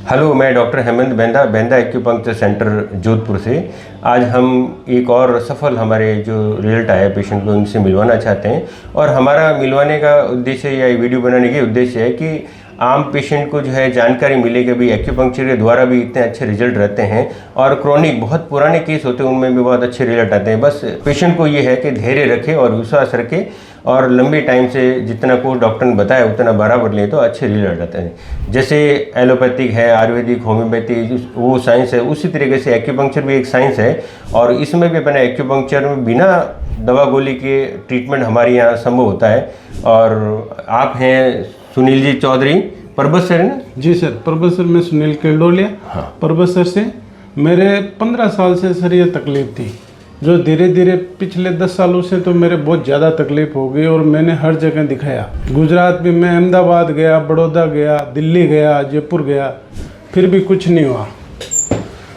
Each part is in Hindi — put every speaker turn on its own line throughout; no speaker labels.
हेलो, मैं doctor Hemant Benda, Benda acupuncture centre Jodhpur से। आज हम एक और सफल हमारे जो रिजल्ट आया पेशेंट को उनसे मिलवाना चाहते हैं। और हमारा मिलवाने का उद्देश्य या वीडियो बनाने का उद्देश्य है कि आम पेशेंट को जो है जानकारी मिले कि भाई एक्यूपंक्चर के द्वारा भी इतने अच्छे रिजल्ट रहते हैं और क्रॉनिक बहुत पुराने केस होते हैं उनमें भी बहुत अच्छे रिजल्ट आते हैं। बस पेशेंट को ये है कि धैर्य रखे और विश्वास रखे और लंबे टाइम से जितना कोर्स डॉक्टर ने बताया उतना बराबर लें तो अच्छे रिजल्ट आते हैं। जैसे एलोपैथिक है, आयुर्वेदिक, होम्योपैथी वो साइंस है, उसी तरीके से एक्यूपंक्चर भी एक साइंस है और इसमें भी अपने एक्यूपंक्चर में बिना दवा गोली के ट्रीटमेंट हमारे यहाँ संभव होता है। और आप हैं सुनील जी चौधरी, परबतसर है ना?
जी सर, परबतसर में सुनील केल्डोलिया।
हाँ।
परबतसर से मेरे 15 साल से सर ये तकलीफ थी, जो धीरे धीरे पिछले 10 सालों से तो मेरे बहुत ज़्यादा तकलीफ हो गई और मैंने हर जगह दिखाया। गुजरात में मैं अहमदाबाद गया, बड़ौदा गया, दिल्ली गया, जयपुर गया, फिर भी कुछ नहीं हुआ।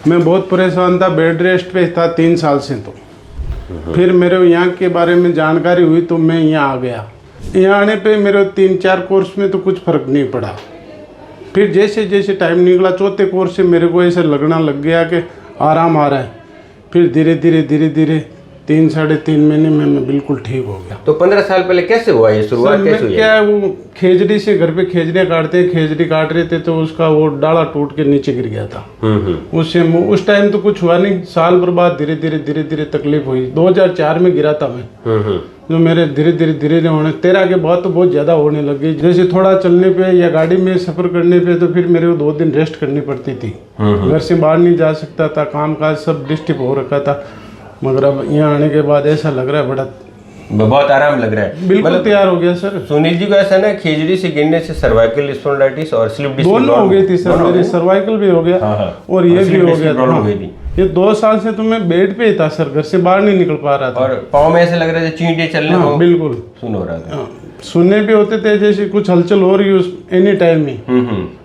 मैं बहुत परेशान था, बेड रेस्ट पे था 3 साल से। तो फिर मेरे यहाँ के बारे में जानकारी हुई तो मैं यहाँ आ गया। यहाँ आने पे मेरे 3-4 कोर्स में तो कुछ फ़र्क नहीं पड़ा। फिर जैसे जैसे टाइम निकला, चौथे कोर्स से मेरे को ऐसे लगना लग गया कि आराम आ रहा है। फिर धीरे धीरे 3-3.5 महीने में मैं बिल्कुल ठीक हो गया।
तो 15 साल पहले कैसे हुआ ये शुरुआत? कैसे हुई?
क्या वो खेजड़ी से घर पे खेजड़ियाँ काटते हैं, खेजड़ी काट रहे थे तो उसका वो डाला टूट के नीचे गिर गया था। उससे उस टाइम तो कुछ हुआ नहीं, साल भर बाद धीरे धीरे तकलीफ हुई। 2004 में गिरा था मैं। जो मेरे धीरे धीरे होने 13 के बाद तो बहुत ज़्यादा होने लगी। जैसे थोड़ा चलने पे या गाड़ी में सफ़र करने पे तो फिर मेरे को 2 दिन रेस्ट करनी पड़ती थी। घर से बाहर नहीं जा सकता था, काम काज सब डिस्टर्ब हो रखा था। मगर अब यहाँ आने के बाद ऐसा लग रहा है
बहुत आराम लग रहा है,
बिल्कुल तैयार हो गया सर।
सुनील जी को ऐसा ना खेजड़ी से गिरने से सर्वाइकल स्पॉन्डिलाइटिस और स्लिप डिस्क
दोनों हो गई थी सर। मेरी सर्वाइकल भी हो गया।
हाँ।
और ये भी हो गया
प्रॉब्लम हो गई थी।
ये 2 साल से तो मैं बेड पे ही था सर, घर से बाहर नहीं निकल पा रहा था।
और पाँव में ऐसे लग रहा था चींटे चलने
हाँ, बिल्कुल
सुन हो रहा था।
सुनने भी होते थे जैसे कुछ हलचल हो रही है एनी टाइम ही।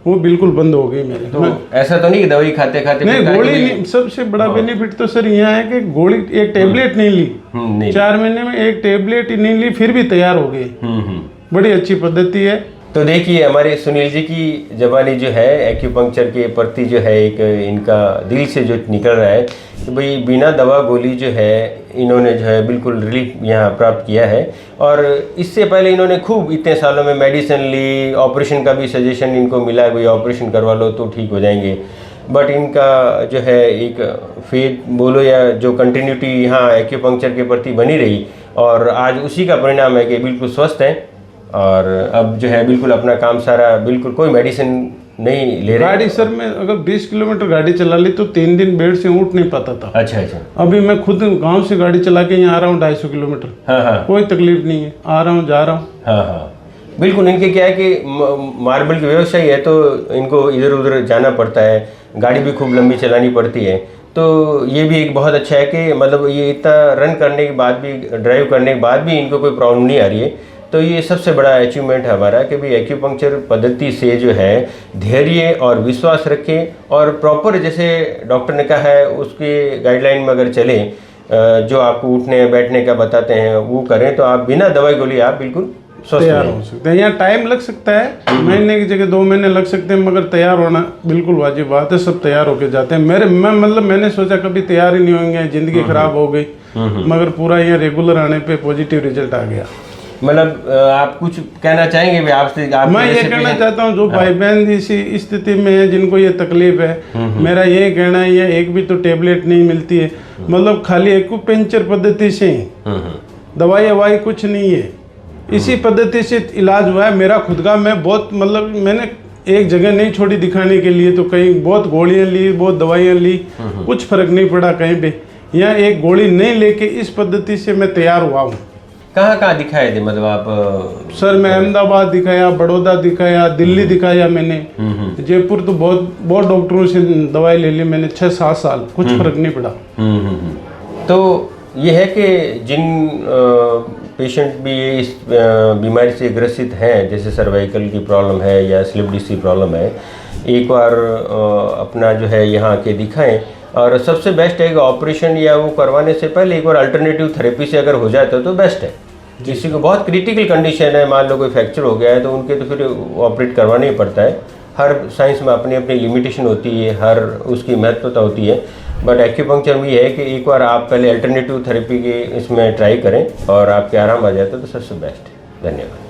वो बिल्कुल बंद हो गई मेरी।
तो ऐसा तो नहीं कि दवाई खाते खाते
नहीं, गोली नहीं। सबसे बड़ा बेनिफिट तो सर यहाँ है कि गोली एक टेबलेट नहीं ली। 4 महीने में एक टेबलेट ही नहीं ली, फिर भी तैयार हो गई। बड़ी अच्छी पद्धति है।
तो देखिए हमारे सुनील जी की जवानी जो है एक्यूपंक्चर के प्रति जो है एक इनका दिल से जो निकल रहा है कि भाई बिना दवा गोली जो है इन्होंने जो है बिल्कुल रिलीफ यहाँ प्राप्त किया है। और इससे पहले इन्होंने खूब इतने सालों में मेडिसिन ली, ऑपरेशन का भी सजेशन इनको मिला, कोई ऑपरेशन करवा लो तो ठीक हो जाएंगे। बट इनका जो है एक फेथ बोलो या जो कंटिन्यूटी यहाँ एक्यूपंक्चर के प्रति बनी रही और आज उसी का परिणाम है कि बिल्कुल स्वस्थ हैं और अब जो है बिल्कुल अपना काम सारा, बिल्कुल कोई मेडिसिन नहीं ले रहे।
गाड़ी सर में अगर 20 किलोमीटर गाड़ी चला ली तो 3 दिन बेड से उठ नहीं पाता था।
अच्छा।
अभी मैं खुद गांव से गाड़ी चला के यहाँ आ रहा हूँ 250 किलोमीटर।
हाँ।
कोई तकलीफ नहीं है, आ रहा हूँ जा रहा हूँ।
हाँ। बिल्कुल इनके क्या है कि मार्बल की व्यवसाय है तो इनको इधर उधर जाना पड़ता है, गाड़ी भी खूब लंबी चलानी पड़ती है। तो ये भी एक बहुत अच्छा है कि मतलब ये इतना रन करने के बाद भी, ड्राइव करने के बाद भी इनको कोई प्रॉब्लम नहीं आ रही है। तो ये सबसे बड़ा अचीवमेंट है हमारा कि भाई एक्यूपंक्चर पद्धति से जो है धैर्य और विश्वास रखें और प्रॉपर जैसे डॉक्टर ने कहा है उसके गाइडलाइन में अगर चलें, जो आपको उठने बैठने का बताते हैं वो करें तो आप बिना दवाई गोली आप बिल्कुल
तैयार हो सकते हैं। यहाँ टाइम लग सकता है, महीने की जगह 2 महीने लग सकते हैं, मगर तैयार होना बिल्कुल वाजिब बात है। सब तैयार होके जाते हैं। मैंने सोचा कभी तैयार ही नहीं होंगे, जिंदगी खराब हो गई, मगर पूरा यहाँ रेगुलर आने पे पॉजिटिव रिजल्ट आ गया।
मतलब आप कुछ कहना चाहेंगे भी आपसे?
मैं ये कहना चाहता हूँ जो भाई बहन इसी स्थिति में है, जिनको ये तकलीफ है, मेरा ये कहना है ये एक भी तो टेबलेट नहीं मिलती है, मतलब खाली एक्यूपंक्चर पद्धति से ही, दवाई ववाई कुछ नहीं है, इसी पद्धति से इलाज हुआ है मेरा खुद का। मैं बहुत मतलब मैंने एक जगह नहीं छोड़ी दिखाने के लिए, तो कहीं बहुत गोलियाँ ली, बहुत दवाइयाँ ली, कुछ फर्क नहीं पड़ा कहीं पे। यहाँ एक गोली नहीं लेके इस पद्धति से मैं तैयार हुआ हूँ।
कहाँ दिखाए थे मतलब आप?
सर मैं अहमदाबाद दिखाया, बड़ौदा दिखाया, दिल्ली दिखाया मैंने, जयपुर तो बहुत डॉक्टरों से दवाई ले ली मैंने 6-7 साल, कुछ फर्क नहीं पड़ा।
तो ये है कि जिन पेशेंट भी इस बीमारी से ग्रसित हैं, जैसे सर्वाइकल की प्रॉब्लम है या स्लिप डिस्क की प्रॉब्लम है, एक बार अपना जो है यहाँ के दिखाएं। और सबसे बेस्ट है कि ऑपरेशन या वो करवाने से पहले एक बार अल्टरनेटिव थेरेपी से अगर हो जाता है तो बेस्ट है। किसी को बहुत क्रिटिकल कंडीशन है, मान लो कोई फ्रैक्चर हो गया है तो उनके तो फिर ऑपरेट करवाना ही पड़ता है। हर साइंस में अपनी अपनी लिमिटेशन होती है, हर उसकी महत्वता होती है। बट एक्यूपंक्चर में ये है कि एक बार आप पहले अल्टरनेटिव थेरेपी के इसमें ट्राई करें और आपके आराम आ जाए तो सबसे बेस्ट है। धन्यवाद।